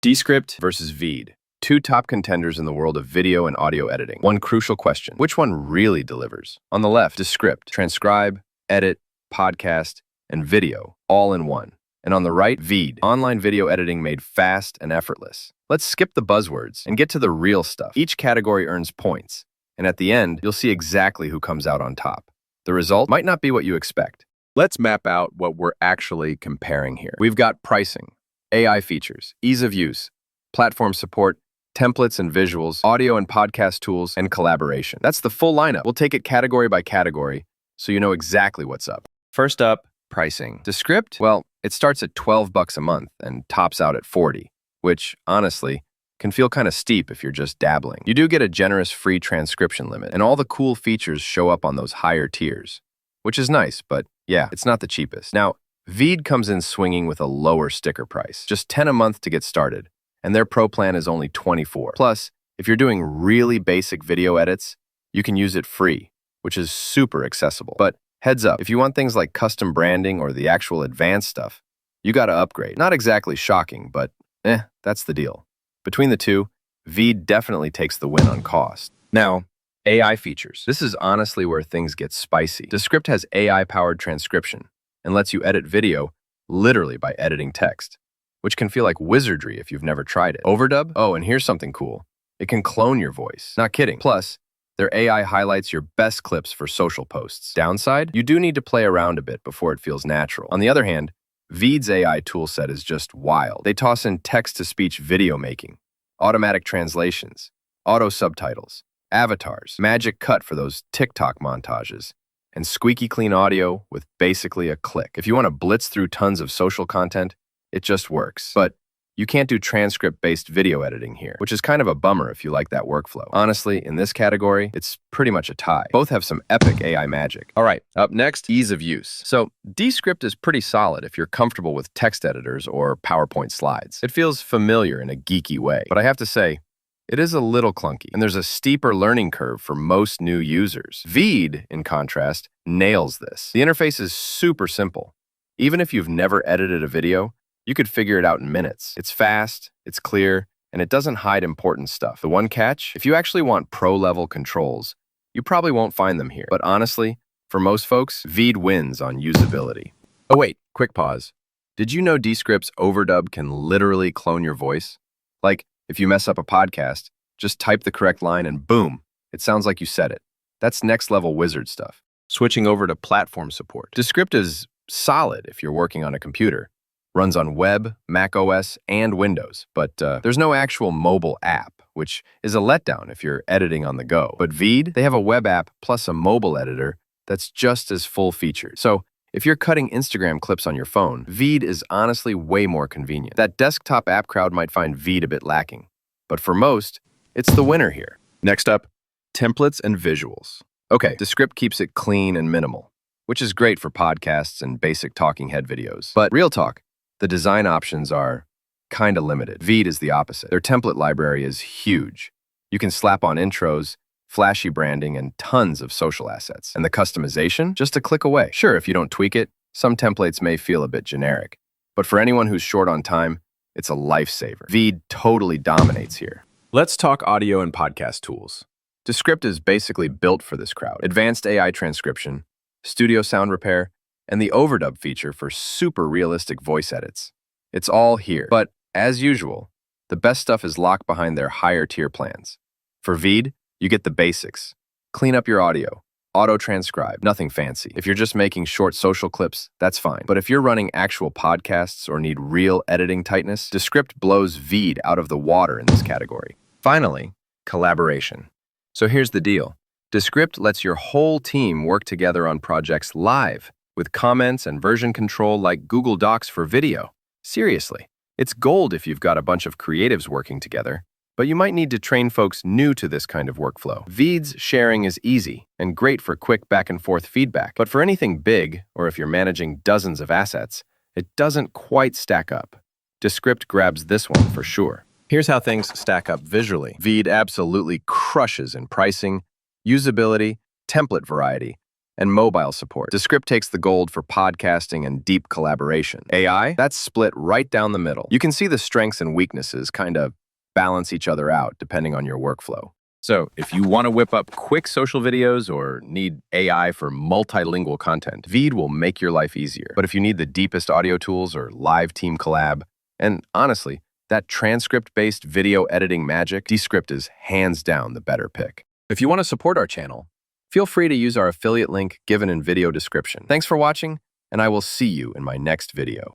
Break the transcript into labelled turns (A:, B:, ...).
A: Descript versus VEED. Two top contenders in the world of video and audio editing. One crucial question: which one really delivers? On the left, Descript, transcribe, edit, podcast, and video, all in one. And on the right, VEED, online video editing made fast and effortless. Let's skip the buzzwords and get to the real stuff. Each category earns points, and at the end, you'll see exactly who comes out on top. The result might not be what you expect. Let's map out what we're actually comparing here. We've got pricing, AI features, ease of use, platform support, templates and visuals, audio and podcast tools, and collaboration. That's the full lineup. We'll take it category by category so you know exactly what's up. First up, pricing. Descript? Well, it starts at $12 a month and tops out at $40, which, honestly, can feel kind of steep if you're just dabbling. You do get a generous free transcription limit, and all the cool features show up on those higher tiers, which is nice, but yeah, it's not the cheapest. Now, VEED comes in swinging with a lower sticker price, just $10 a month to get started, and their pro plan is only $24. Plus, if you're doing really basic video edits, you can use it free, which is super accessible. But heads up, if you want things like custom branding or the actual advanced stuff, you gotta upgrade. Not exactly shocking, but that's the deal. Between the two, VEED definitely takes the win on cost. Now, AI features. This is honestly where things get spicy. Descript has AI-powered transcription and lets you edit video literally by editing text, which can feel like wizardry if you've never tried it. Overdub? Oh, and here's something cool. It can clone your voice. Not kidding. Plus, their AI highlights your best clips for social posts. Downside? You do need to play around a bit before it feels natural. On the other hand, VEED's AI toolset is just wild. They toss in text-to-speech video making, automatic translations, auto subtitles, avatars, magic cut for those TikTok montages, and squeaky clean audio with basically a click. If you want to blitz through tons of social content, it just works. But you can't do transcript-based video editing here, which is kind of a bummer if you like that workflow. Honestly, in this category, it's pretty much a tie. Both have some epic AI magic. All right, up next, ease of use. So, Descript is pretty solid if you're comfortable with text editors or PowerPoint slides. It feels familiar in a geeky way, but I have to say, it is a little clunky, and there's a steeper learning curve for most new users. VEED, in contrast, nails this. The interface is super simple. Even if you've never edited a video, you could figure it out in minutes. It's fast, it's clear, and it doesn't hide important stuff. The one catch? If you actually want pro-level controls, you probably won't find them here. But honestly, for most folks, VEED wins on usability. Oh wait, quick pause. Did you know Descript's overdub can literally clone your voice? Like, if you mess up a podcast, just type the correct line and boom, it sounds like you said it. That's next-level wizard stuff. Switching over to platform support. Descript is solid if you're working on a computer. Runs on web, Mac OS, and Windows, but there's no actual mobile app, which is a letdown if you're editing on the go. But VEED, they have a web app plus a mobile editor that's just as full-featured. So if you're cutting Instagram clips on your phone, VEED is honestly way more convenient. That desktop app crowd might find VEED a bit lacking, but for most, it's the winner here. Next up, templates and visuals. Okay, Descript keeps it clean and minimal, which is great for podcasts and basic talking head videos. But real talk, the design options are kinda limited. VEED is the opposite. Their template library is huge. You can slap on intros, flashy branding, and tons of social assets. And the customization? Just a click away. Sure, if you don't tweak it, some templates may feel a bit generic. But for anyone who's short on time, it's a lifesaver. VEED totally dominates here. Let's talk audio and podcast tools. Descript is basically built for this crowd. Advanced AI transcription, studio sound repair, and the overdub feature for super realistic voice edits. It's all here. But as usual, the best stuff is locked behind their higher tier plans. For VEED, you get the basics. Clean up your audio, auto-transcribe, nothing fancy. If you're just making short social clips, that's fine. But if you're running actual podcasts or need real editing tightness, Descript blows VEED out of the water in this category. Finally, collaboration. So here's the deal. Descript lets your whole team work together on projects live, with comments and version control like Google Docs for video. Seriously, it's gold if you've got a bunch of creatives working together, but you might need to train folks new to this kind of workflow. VEED's sharing is easy and great for quick back-and-forth feedback, but for anything big, or if you're managing dozens of assets, it doesn't quite stack up. Descript grabs this one for sure. Here's how things stack up visually. VEED absolutely crushes in pricing, usability, template variety, and mobile support. Descript takes the gold for podcasting and deep collaboration. AI, that's split right down the middle. You can see the strengths and weaknesses kind of balance each other out depending on your workflow. So, if you want to whip up quick social videos or need AI for multilingual content, VEED will make your life easier. But if you need the deepest audio tools or live team collab, and honestly, that transcript-based video editing magic, Descript is hands down the better pick. If you want to support our channel, feel free to use our affiliate link given in video description. Thanks for watching, and I will see you in my next video.